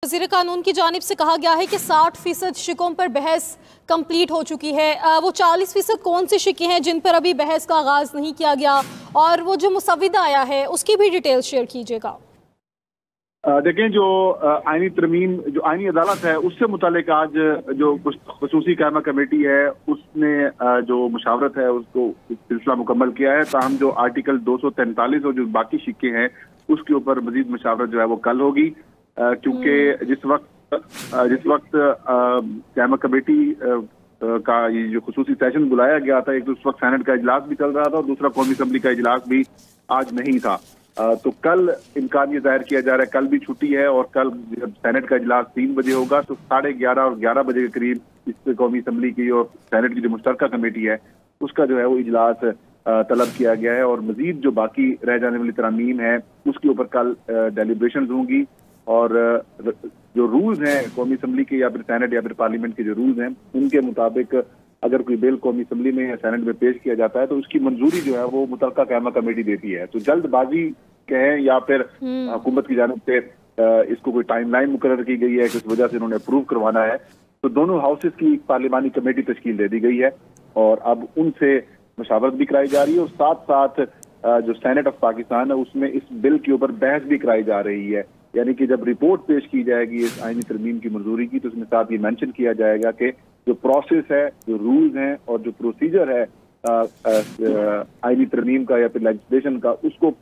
वज़ीर कानून की जानिब से कहा गया है कि 60% शिकों पर बहस कंप्लीट हो चुकी है। वो 40% कौन से शिके हैं जिन पर अभी बहस का आगाज़ नहीं किया गया, और वो जो मुसव्विदा आया है उसकी भी डिटेल शेयर कीजिएगा। देखें, जो आईनी तरमीम, जो आईनी अदालत है उससे मुतालिक आज जो खुसूसी कायमा कमेटी है उसने जो मुशावरत है उसको सिलसिला मुकम्मल किया है। ताहम जो आर्टिकल 243 और जो बाकी शिक्के हैं उसके ऊपर मजीद मुशावरत जो है वो कल होगी, क्योंकि जिस वक्त कायमा कमेटी का ये जो खुसूसी सेशन बुलाया गया था, एक तो उस वक्त सेनेट का इजलास भी चल रहा था और दूसरा कौमी असम्बली का इजलास भी आज नहीं था। तो कल इम्कान ये जाहिर किया जा रहा है, कल भी छुट्टी है और कल जब सेनेट का इजलास 3 बजे होगा तो 11:30 और 11 बजे के करीब इस कौमी असम्बली की और सेनेट की जो मुश्तरका कमेटी है उसका जो है वो इजलास तलब किया गया है। और मजीद जो बाकी रह जाने वाली तरामीम है उसके ऊपर कल डेलिब्रेशन होंगी, और जो रूल्स हैं कौमी असम्बली के या फिर सेनेट या फिर पार्लियामेंट के जो रूल्स हैं उनके मुताबिक अगर कोई बिल कौमी असम्बली में या सेनेट में पेश किया जाता है तो उसकी मंजूरी जो है वो मुतलका कायमा कमेटी देती है। तो जल्दबाजी कहें या फिर हुकूमत की जानिब से इसको कोई टाइमलाइन मुकर्रर की गई है, किस वजह से इन्होंने अप्रूव करवाना है, तो दोनों हाउसेस की पार्लिमानी कमेटी तश्कील दे दी गई है और अब उनसे मशावरत भी कराई जा रही है और साथ साथ जो सेनेट ऑफ पाकिस्तान है उसमें इस बिल के ऊपर बहस भी कराई जा रही है। यानी कि जब रिपोर्ट पेश की जाएगी इस आईनी तरमीम की मंजूरी की तो उसमें साथ ये मेंशन किया जाएगा कि जो प्रोसेस है, जो रूल्स हैं और जो प्रोसीजर है आईनी तरमीम का या फिर लेजिस्लेशन का, उसको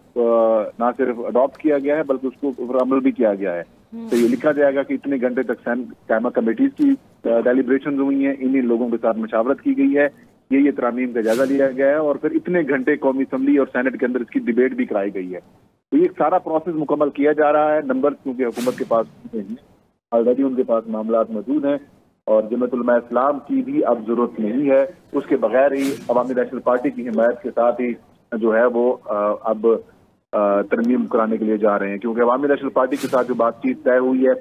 ना सिर्फ अडॉप्ट किया गया है बल्कि उसको ऊपर अमल भी किया गया है। तो ये लिखा जाएगा कि इतने घंटे तक कायमा कमेटीज की डेलिब्रेशन हुई हैं, इन लोगों के साथ मशावरत की गई है, ये तरामीम का जायजा लिया गया है और फिर इतने घंटे कौमी असम्बली और सेनेट के अंदर इसकी डिबेट भी कराई गई है। तो ये सारा प्रोसेस मुकम्मल किया जा रहा है। नंबर क्योंकि हुकूमत के पास ऑलरेडी उनके पास मामलात मौजूद हैं और जमात उलमा इस्लाम की भी अब जरूरत नहीं है, उसके बगैर ही अवामी नेशनल पार्टी की हिमायत के साथ ही जो है वो अब तरमीम कराने के लिए जा रहे हैं, क्योंकि अवामी नेशनल पार्टी के साथ जो बातचीत तय हुई है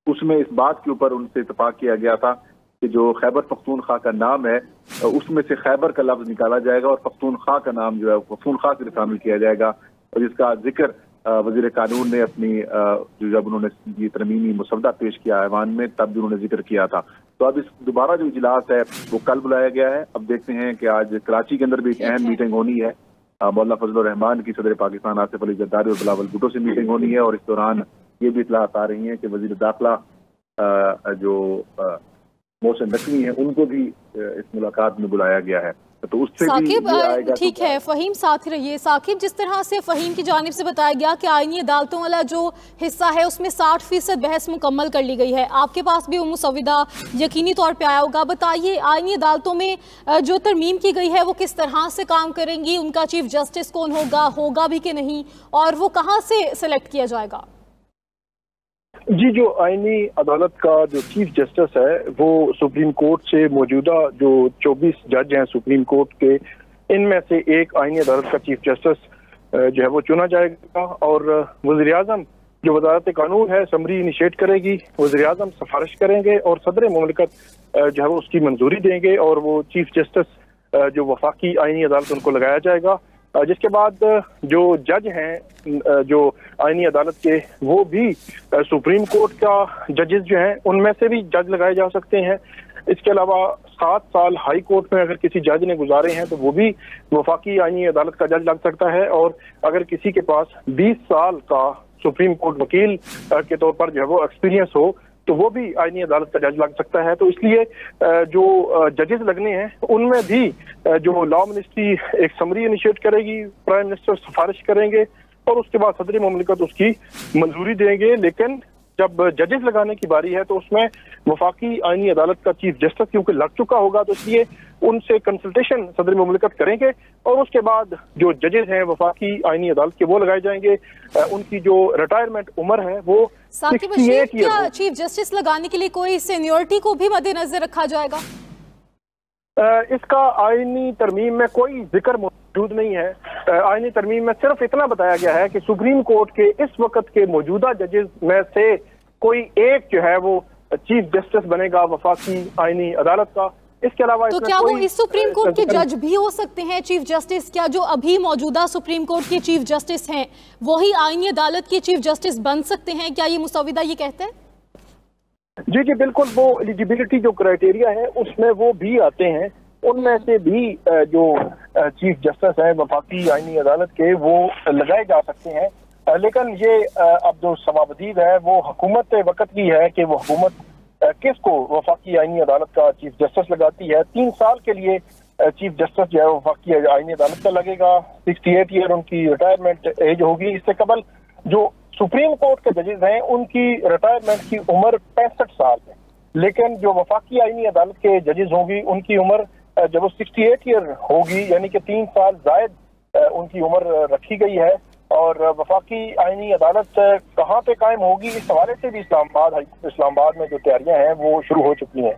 उसमें इस बात के ऊपर उनसे इत्तफाक किया गया था कि जो खैबर पख्तूनख्वा का नाम है उसमें से खैबर का लफ्ज निकाला जाएगा और पख्तूनख्वा का नाम जो है पख्तूनख्वा से शामिल किया जाएगा, और जिसका जिक्र वज़ीर कानून ने अपनी जब उन्होंने ये तरमीमी मुसव्वदा पेश किया ऐवान में तब भी उन्होंने जिक्र किया था। तो अब इस दोबारा जो इजलास है वो कल बुलाया गया है। अब देखते हैं कि आज कराची के अंदर भी एक अहम मीटिंग होनी है, मौलाना फजलुर रहमान की सदर पाकिस्तान आसिफ अली जरदारी और बिलावल भुट्टो से मीटिंग होनी है, और इस दौरान ये भी इत्तलात आ रही हैं कि वज़ीर दाखिला जो मोहसिन नकवी है उनको भी इस मुलाकात में बुलाया गया है। तो उससे साकिब, ठीक है फ़हीम, साथ ही रहिए। साकिब, जिस तरह से फ़हीम की जानिब से बताया गया कि आईनी अदालतों वाला जो हिस्सा है उसमें 60% बहस मुकम्मल कर ली गई है, आपके पास भी वो मुसव्विदा यकीनी तौर पे आया होगा। बताइए, आईनी अदालतों में जो तरमीम की गई है वो किस तरह से काम करेंगी, उनका चीफ जस्टिस कौन होगा भी कि नहीं, और वो कहाँ से सिलेक्ट किया जाएगा? जी, जो आईनी अदालत का जो चीफ जस्टिस है वो सुप्रीम कोर्ट से मौजूदा जो 24 जज हैं सुप्रीम कोर्ट के, इनमें से एक आईनी अदालत का चीफ जस्टिस जो है वो चुना जाएगा और वज़ीर आज़म जो वज़ारत कानून है समरी इनिशिएट करेगी, वज़ीर आज़म सिफारिश करेंगे और सदर मुमलिकत जो है वो उसकी मंजूरी देंगे और वो चीफ जस्टिस जो वफाकी आईनी अदालत उनको लगाया जाएगा। जिसके बाद जो जज हैं जो आईनी अदालत के वो भी सुप्रीम कोर्ट का जजेस जो हैं उनमें से भी जज लगाए जा सकते हैं। इसके अलावा 7 साल हाई कोर्ट में अगर किसी जज ने गुजारे हैं तो वो भी वफाकी आईनी अदालत का जज लग सकता है, और अगर किसी के पास 20 साल का सुप्रीम कोर्ट वकील के तौर पर जो है वो एक्सपीरियंस हो तो वो भी आईनी अदालत का जज लग सकता है। तो इसलिए जो जजेस लगने हैं उनमें भी जो लॉ मिनिस्ट्री एक समरी इनिशिएट करेगी, प्राइम मिनिस्टर सिफारिश करेंगे और उसके बाद सदर मुमलिकत उसकी मंजूरी देंगे। लेकिन जब जजेस लगाने की बारी है तो उसमें वफाकी आईनी अदालत का चीफ जस्टिस क्योंकि लग चुका होगा तो इसलिए उनसे कंसल्टेशन सदर मुमलिकत करेंगे और उसके बाद जो जजेस हैं वफाकी आईनी अदालत के वो लगाए जाएंगे। उनकी जो रिटायरमेंट उम्र है वो 68 ईयर। चीफ जस्टिस लगाने के लिए कोई सीनियरिटी को भी मद्देनजर रखा जाएगा? इसका आईनी तरमीम में कोई जिक्र मौजूद नहीं है। आईनी तरमीम में सिर्फ इतना बताया गया है कि सुप्रीम कोर्ट के इस वक्त के मौजूदा जजेस में से कोई एक जो है वो चीफ जस्टिस बनेगा वफाकी आईनी अदालत का। इसके अलावा तो क्या वो इस सुप्रीम कोर्ट के जज भी हो सकते हैं चीफ जस्टिस? क्या जो अभी मौजूदा सुप्रीम कोर्ट के चीफ जस्टिस हैं वही आईनी अदालत के चीफ जस्टिस बन सकते हैं? क्या ये मुसव्विदा ये कहते हैं? जी जी बिल्कुल, वो एलिजिबिलिटी जो क्राइटेरिया है उसमें वो भी आते हैं। उनमें से भी जो चीफ जस्टिस हैं वफाकी आईनी अदालत के, वो लगाए जा सकते हैं। लेकिन ये अब जो समाबदीद है वो हुकूमत वक्त की है कि वो हुकूमत किसको वफाकी आईनी अदालत का चीफ जस्टिस लगाती है। 3 साल के लिए चीफ जस्टिस जो है वफाकी आईनी अदालत का लगेगा। 68 ईयर उनकी रिटायरमेंट एज होगी। इससे कबल जो सुप्रीम कोर्ट के जजेस हैं उनकी रिटायरमेंट की उम्र 65 साल है, लेकिन जो वफाकी आईनी अदालत के जजेस होंगी उनकी उम्र जब वो 68 ईयर होगी, यानी कि 3 साल जायद उनकी उम्र रखी गई है। और वफाकी आईनी अदालत कहाँ पे कायम होगी, इस हवाले से भी इस्लामाबाद में जो तैयारियां हैं वो शुरू हो चुकी हैं।